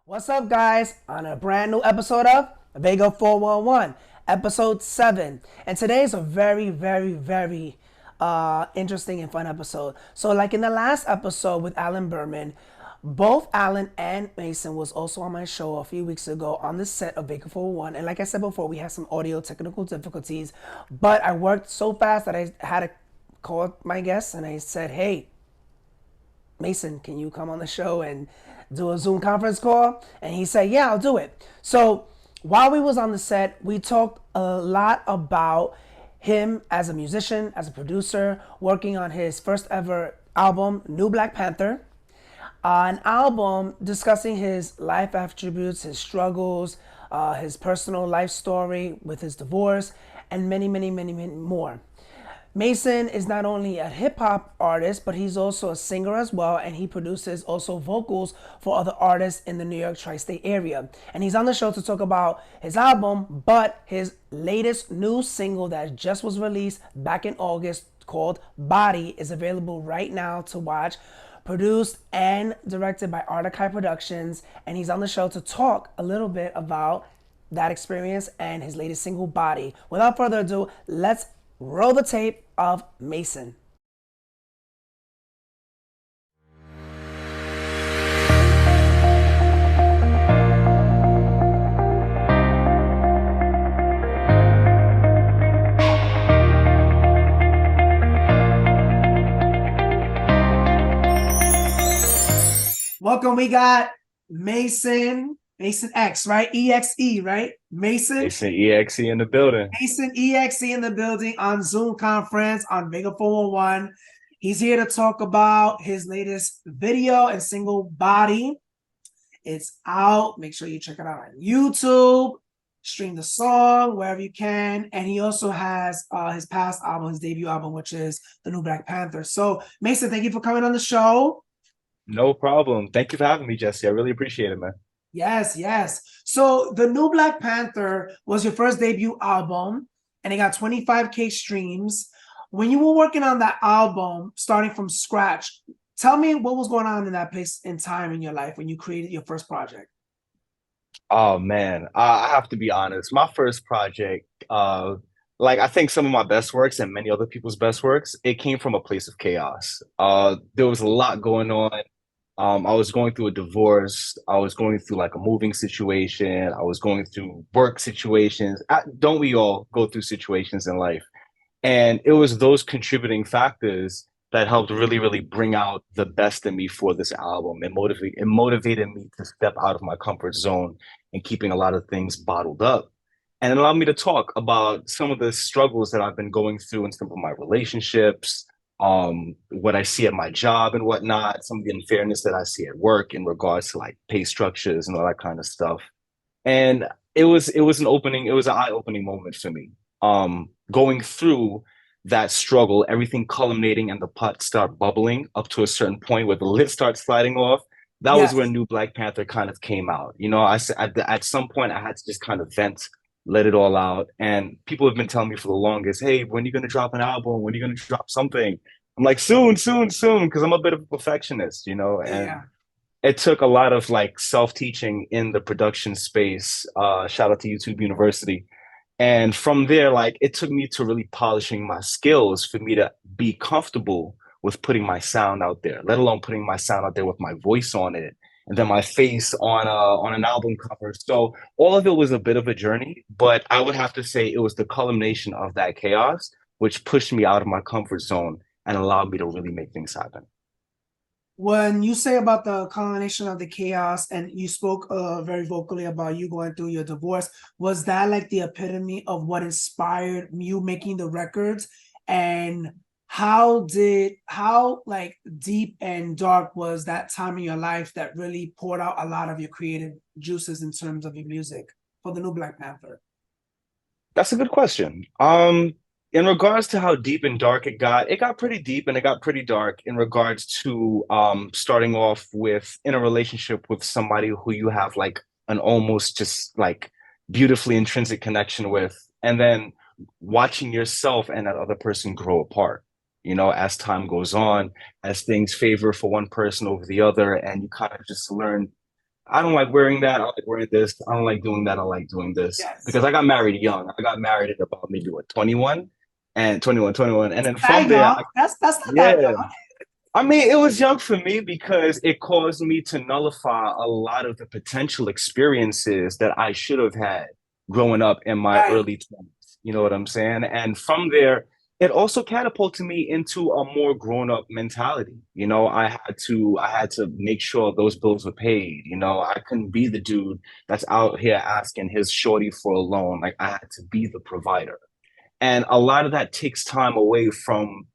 What's up, guys? On a brand new episode of Vega411, episode 7. And today is a very interesting and fun episode. So, like in the last episode with Alan Berman, both Alan and Mason was also on my show a few weeks ago on the set of Vega411. And like I said before, we had some audio technical difficulties, but I worked so fast that I had to call my guests and I said, hey, Mason, can you come on the show and do a Zoom conference call? And he said, yeah, I'll do it. So while we was on the set, we talked a lot about him as a musician, as a producer, working on his first ever album, New Black Panther. An album discussing his life attributes, his struggles, his personal life story with his divorce, and many more. Mason is not only a hip hop artist, but he's also a singer as well, and he produces also vocals for other artists in the New York tri-state area. And he's on the show to talk about his album, but his latest new single that just was released back in August called Body is available right now to watch. Produced and directed by Artist Productions, and he's on the show to talk a little bit about that experience and his latest single, Body. Without further ado, let's roll the tape of Mason. Welcome, we got Mason.EXE, right? EXE, right? Mason.EXE in the building. Mason.EXE in the building on Zoom conference on Vega411. He's here to talk about his latest video and single, Body. It's out. Make sure you check it out on YouTube. Stream the song wherever you can. And he also has his past album, his debut album, which is the New Black Panther. So, Mason, thank you for coming on the show. No problem. Thank you for having me, Jesse. I really appreciate it, man. Yes. So the New Black Panther was your first debut album, and it got 25K streams. When you were working on that album, starting from scratch, tell me what was going on in that place in time in your life when you created your first project. Oh man, I have to be honest. My first project, I think some of my best works and many other people's best works, it came from a place of chaos. There was a lot going on. I was going through a divorce. I was going through like a moving situation. I was going through work situations. Don't we all go through situations in life? And it was those contributing factors that helped really bring out the best in me for this album. It motivated me to step out of my comfort zone and keeping a lot of things bottled up. And it allowed me to talk about some of the struggles that I've been going through in some of my relationships, what I see at my job and whatnot, some of the unfairness that I see at work in regards to like pay structures and all that kind of stuff. And it was an eye-opening moment for me. Going through that struggle, everything culminating and the pot start bubbling up to a certain point where the lid starts sliding off. That was Yes. when New Black Panther kind of came out. You know, at some point I had to just kind of vent, let it all out. And people have been telling me for the longest, hey, when are you going to drop an album? When are you going to drop something? I'm like, soon, because I'm a bit of a perfectionist, you know, and Yeah. it took a lot of like self-teaching in the production space. Shout out to YouTube University. And from there, like it took me to really polishing my skills for me to be comfortable with putting my sound out there, let alone putting my sound out there with my voice on it and then my face on an album cover. So all of it was a bit of a journey, but I would have to say it was the culmination of that chaos, which pushed me out of my comfort zone and allowed me to really make things happen. When you say about the culmination of the chaos, and you spoke very vocally about you going through your divorce, was that like the epitome of what inspired you making the records? And how like deep and dark was that time in your life that really poured out a lot of your creative juices in terms of your music for the New Black Panther? That's a good question. In regards to how deep and dark it got pretty deep and it got pretty dark in regards to starting off with in a relationship with somebody who you have like an almost just like beautifully intrinsic connection with, and then watching yourself and that other person grow apart. You know, as time goes on, as things favor for one person over the other, and you kind of just learn I don't like wearing that. I like wearing this. I don't like doing that. I like doing this Yes. because I got married young. I got married at about maybe what 21 and 21. And then I from there, know. That's not that yeah, young. I mean, it was young for me because it caused me to nullify a lot of the potential experiences that I should have had growing up in my Right. early 20s. You know what I'm saying? And from there, it also catapulted me into a more grown-up mentality. I had to make sure those bills were paid. I couldn't be the dude that's out here asking his shorty for a loan. Like I had to be the provider. And a lot of that takes time away from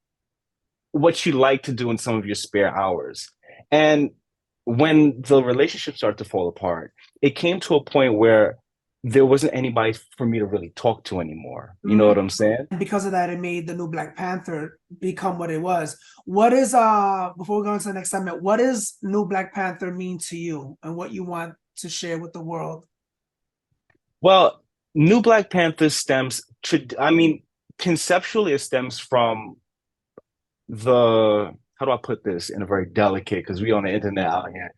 what you like to do in some of your spare hours. And when the relationship started to fall apart, it came to a point where there wasn't anybody for me to really talk to anymore. You know Mhm. what I'm saying? And because of that, it made the new Black Panther become what it was. What is before we go into the next segment, what does new Black Panther mean to you and what you want to share with the world? Well, New Black Panther I mean, conceptually, it stems from how do I put this in a very delicate, because we on the internet out here.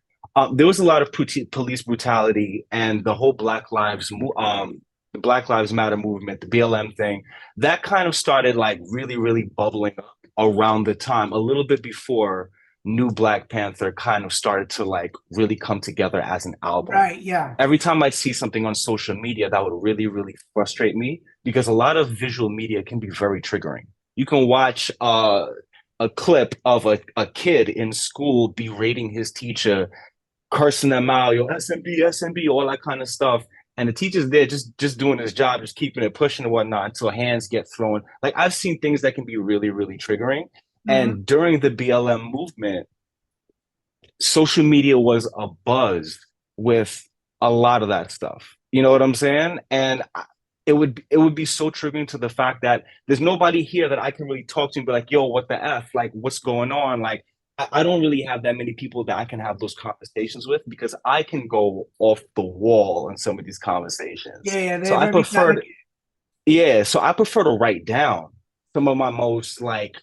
There was a lot of police brutality and the Black Lives Matter movement, the BLM thing, that kind of started like really, really bubbling up around the time, a little bit before New Black Panther kind of started to like really come together as an album. Right, yeah. Every time I'd see something on social media, that would really, really frustrate me because a lot of visual media can be very triggering. You can watch a clip of a kid in school berating his teacher, cursing them out, yo, SMB, SMB, all that kind of stuff. And the teacher's there just doing his job, just keeping it pushing and whatnot until hands get thrown. Like I've seen things that can be really, really triggering. Mhm. And during the BLM movement, social media was abuzz with a lot of that stuff. You know what I'm saying? And it would be so triggering to the fact that there's nobody here that I can really talk to and be like, yo, what the F? Like, what's going on? Like, I don't really have that many people that I can have those conversations with because I can go off the wall in some of these conversations. Yeah, yeah, So they're I very prefer, delicate. yeah, so I prefer to write down some of my most like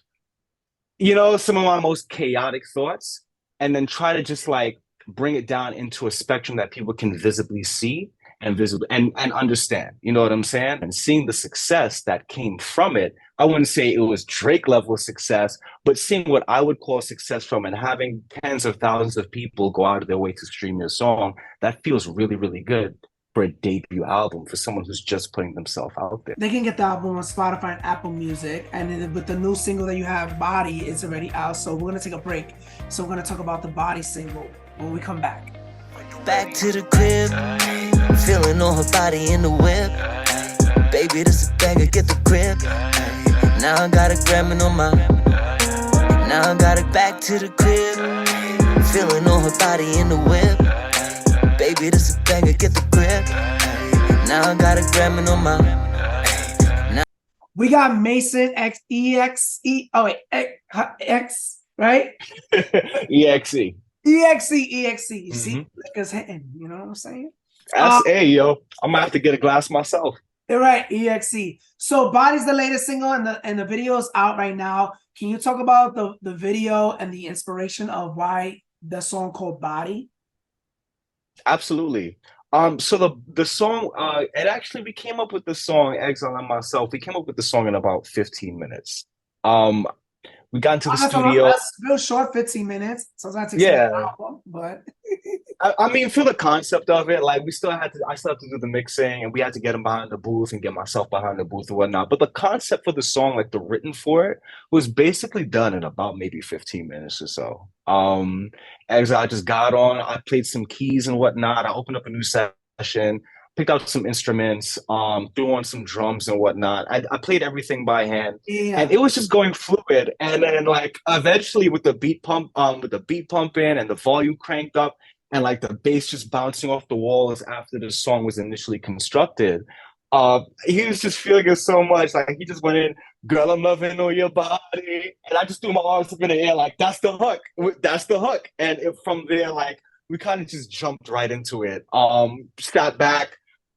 some of my most chaotic thoughts and then try to just like bring it down into a spectrum that people can visibly see and visibly and understand. You know what I'm saying? And seeing the success that came from it, I wouldn't say it was Drake level success, but seeing what I would call success from and having tens of thousands of people go out of their way to stream your song, that feels really, really good for a debut album for someone who's just putting themselves out there. They can get the album on Spotify and Apple Music. And then with the new single that you have, Body, it's already out. So we're going to take a break. So we're going to talk about the Body single when we come back. Back to the crib, feeling on her body in the whip. Baby, this a bagger, get the grip. Now I got it grabbing on my. Now I got it back to the crib, feeling on her body in the whip. Baby, this a bagger, get the grip. Now I got it grabbing on my. We got Mason X EXE. Oh wait, X, right? EXE. EXE. You see, Mhm. liquor's hitting. You know what I'm saying? That's hey yo. I'm gonna have to get a glass myself. You're right, EXE. So Body's the latest single and the video is out right now. Can you talk about the video and the inspiration of why the song called Body? Absolutely. So the song, it actually we came up with the song, Exile and myself. We came up with the song in about 15 minutes. Um, we got into the studio. That's real short, 15 minutes. Sometimes it takes an Yeah, album, but I mean, for the concept of it, like I still had to do the mixing, and we had to get him behind the booth and get myself behind the booth and whatnot. But the concept for the song, like the written for it, was basically done in about maybe 15 minutes or so. As I just got on, I played some keys and whatnot. I opened up a new session, picked out some instruments, threw on some drums and whatnot. I played everything by hand, and yeah. it was just going fluid. And then like eventually with the beat pumping and the volume cranked up and like the bass just bouncing off the walls after the song was initially constructed. He was just feeling it so much. Like he just went in, girl, I'm loving on your body. And I just threw my arms up in the air, like, that's the hook. That's the hook. And from there, like, we kind of just jumped right into it. Sat back,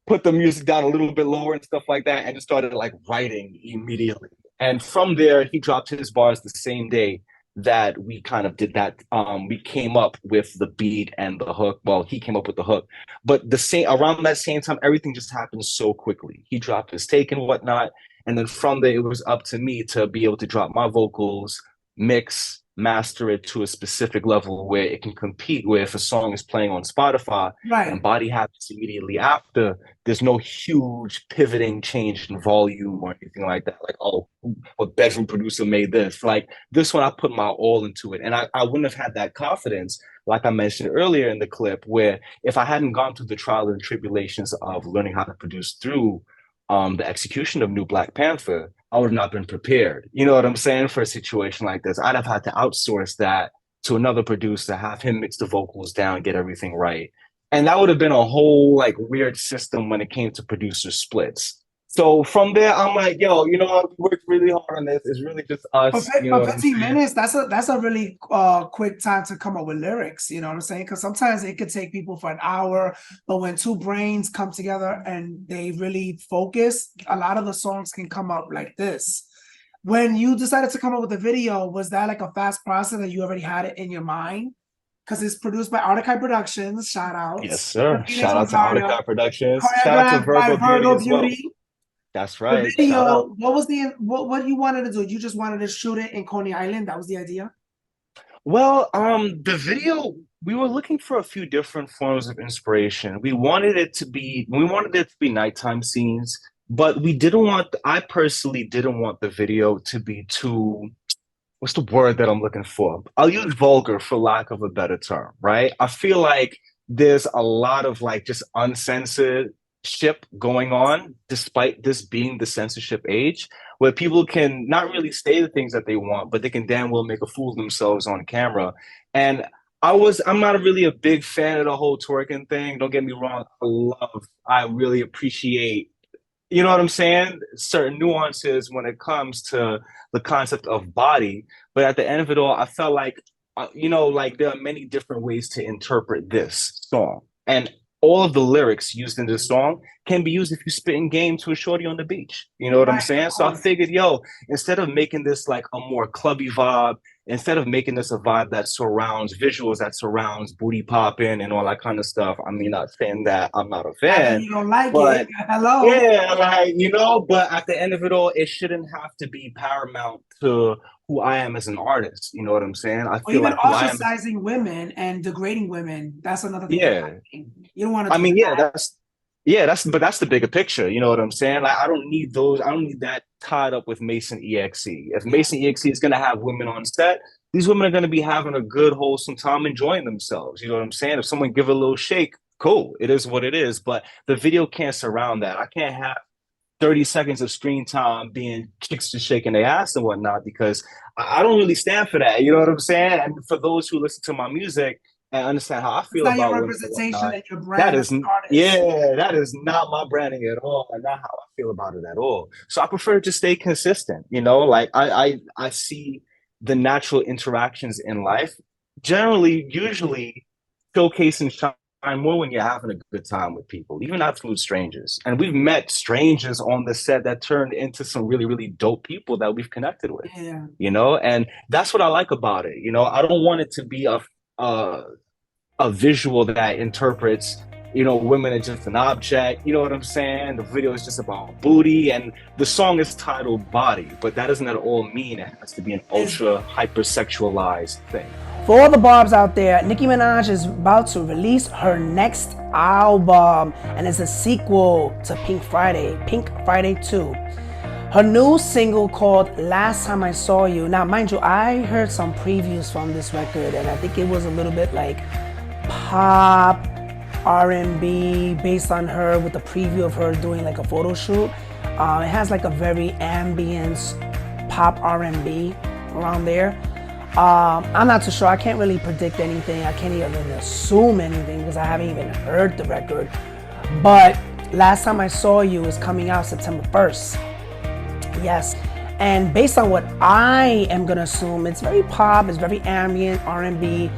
put the music down a little bit lower and stuff like that, and just started like writing immediately. And from there, he dropped his bars the same day that we kind of did that. We came up with the beat and the hook. Well, he came up with the hook, but the same around that same time, everything just happened so quickly. He dropped his take and whatnot, and then from there, it was up to me to be able to drop my vocals, mix, master it to a specific level where it can compete with if a song is playing on Spotify Right. and body happens immediately after. There's no huge pivoting change in volume or anything like that. Like, oh, what bedroom producer made this? Like this one, I put my all into it. And I wouldn't have had that confidence, like I mentioned earlier in the clip, where if I hadn't gone through the trial and tribulations of learning how to produce through the execution of New Black Panther, I would have not been prepared. You know what I'm saying? For a situation like this, I'd have had to outsource that to another producer, have him mix the vocals down, get everything right. And that would have been a whole like weird system when it came to producer splits. So from there, I'm like, yo, you know what? We worked really hard on this. It's really just us. You know But what I'm 15 saying? minutes, that's a really quick time to come up with lyrics, you know what I'm saying? Because sometimes it could take people for an hour, but when two brains come together and they really focus, a lot of the songs can come up like this. When you decided to come up with the video, was that like a fast process that you already had it in your mind? Because it's produced by Artist Productions, shout outs. Yes, sir. Phoenix, Shout out to Ontario, Artist Productions. Shout out to choreographed by Virgo Beauty Virgo as well. Beauty. That's The right. Shout out. video, what was what you wanted to do? You just wanted to shoot it in Coney Island? That was the idea? Well, the video, we were looking for a few different forms of inspiration. We wanted it to be nighttime scenes, but I personally didn't want the video to be too, what's the word that I'm looking for? I'll use vulgar for lack of a better term, right? I feel like there's a lot of like just uncensored ship going on, despite this being the censorship age, where people can not really say the things that they want, but they can damn well make a fool of themselves on camera. And I'm not really a big fan of the whole twerking thing. Don't get me wrong. I really appreciate, you know what I'm saying? Certain nuances when it comes to the concept of body. But at the end of it all, I felt like, like there are many different ways to interpret this song. And all of the lyrics used in this song can be used if you spit in game to a shorty on the beach. You know what I'm saying? So I figured, yo, instead of making this like a more clubby vibe, instead of making this a vibe that surrounds visuals, that surrounds booty popping and all that kind of stuff. I mean, not saying that I'm not a fan. You don't like but it. Hello. Yeah, like, but at the end of it all, it shouldn't have to be paramount to who I am as an artist. You know what I'm saying? I feel even like ostracizing women and degrading women. That's another thing. Yeah. You don't want to. I mean, that's the bigger picture. You know what I'm saying? Like, I don't need that tied up with Mason.EXE. If Mason.EXE is gonna have women on set, these women are gonna be having a good, wholesome time enjoying themselves. You know what I'm saying? If someone give a little shake, cool. It is what it is. But the video can't surround that. I can't have 30 seconds of screen time being chicks just shaking their ass and whatnot, because I don't really stand for that. You know what I'm saying? And for those who listen to my music and understand how I feel about your representation and your brand. that is not my branding at all, and not how I feel about it at all. So I prefer to stay consistent. Like I see the natural interactions in life usually showcase and shine more when you're having a good time with people, even absolute strangers. And we've met strangers on the set that turned into some really, really dope people that we've connected with. Yeah. And that's what I like about it. I don't want it to be a visual that interprets, women as just an object. You know what I'm saying? The video is just about booty, and the song is titled Body, but that doesn't at all mean it has to be an ultra hypersexualized thing. For all the barbs out there, Nicki Minaj is about to release her next album, and it's a sequel to Pink Friday 2. Her new single called Last Time I Saw You. Now, mind you, I heard some previews from this record, and I think it was a little bit like pop, R&B, based on her, with the preview of her doing like a photo shoot. It has like a very ambient pop R&B around there. I'm not too sure. I can't really predict anything. I can't even assume anything because I haven't even heard the record. But Last Time I Saw You is coming out September 1st. Yes. And based on what I am going to assume, it's very pop, it's very ambient, R&B.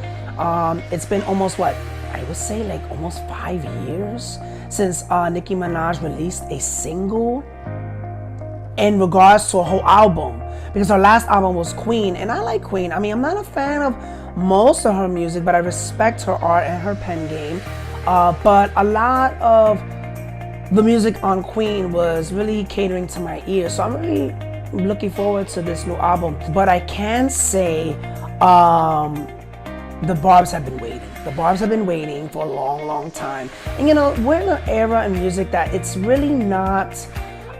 It's been almost I would say like almost 5 years since Nicki Minaj released a single. in regards to a whole album, because her last album was Queen, and I like Queen. I mean, I'm not a fan of most of her music, but I respect her art and her pen game. But a lot of the music on Queen was really catering to my ears, so I'm really looking forward to this new album. But I can say the Barbs have been waiting. The Barbs have been waiting for a long, long time. And you know, we're in an era in music that it's really not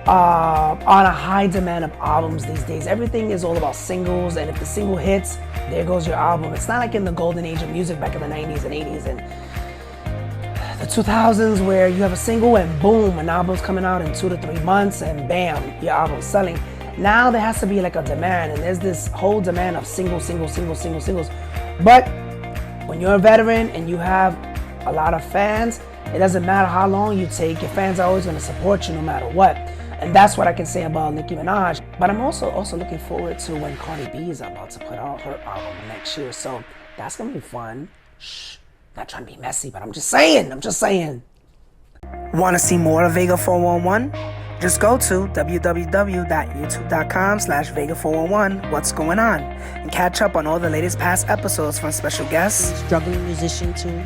on a high demand of albums these days. Everything is all about singles, and if the single hits, there goes your album. It's not like in the golden age of music back in the 90s and 80s and the 2000s, where you have a single and boom, an album's coming out in 2 to 3 months and bam, your album's selling. Now there has to be like a demand, and there's this whole demand of singles. But when you're a veteran and you have a lot of fans, it doesn't matter how long you take, your fans are always going to support you no matter what. And that's what I can say about Nicki Minaj. But I'm also looking forward to when Cardi B is about to put out her album next year. So that's going to be fun. Shh, not trying to be messy, but I'm just saying. Want to see more of Vega411? Just go to www.youtube.com/Vega411 What's Going On and catch up on all the latest past episodes from special guests. Struggling musician too,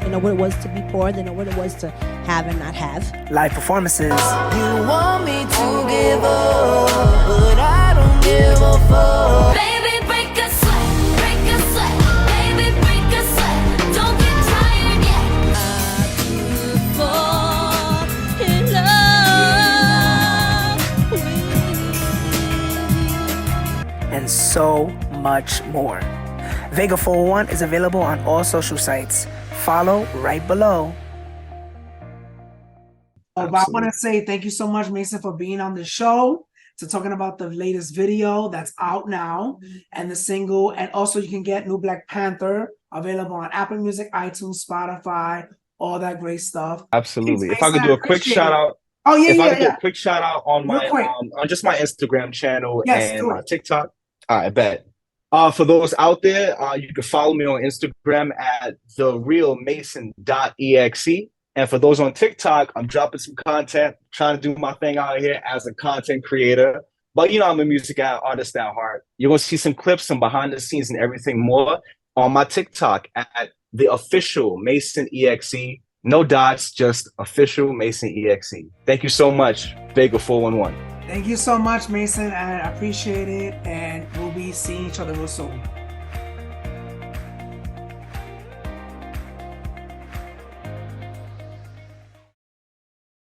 they know what it was to be poor, they know what it was to have and not have. Live performances. You want me to give up, but I don't give a fuck. Baby, break a sweat, baby, break a sweat. Don't get tired yet. I could fall in love with you. And so much more. Vega411 is available on all social sites. Follow right below. I want to say thank you so much, Mason, for being on the show, to talking about the latest video that's out now and the single. And also you can get new Black Panther available on Apple Music, iTunes, Spotify, all that great stuff. Absolutely. Thanks, If I could do a quick shout out. Oh yeah, if I could do yeah. a quick shout out on my on just my Instagram channel and my TikTok. I bet. For those out there, you can follow me on Instagram at therealmason.exe. And for those on TikTok, I'm dropping some content, trying to do my thing out here as a content creator. But you know, I'm a music artist at heart. You're going to see some clips, some behind the scenes and everything more on my TikTok at the official Mason.EXE. No dots, just official Mason.EXE. Thank you so much, Vega411. Thank you so much, Mason. I appreciate it. And we'll be seeing each other real soon.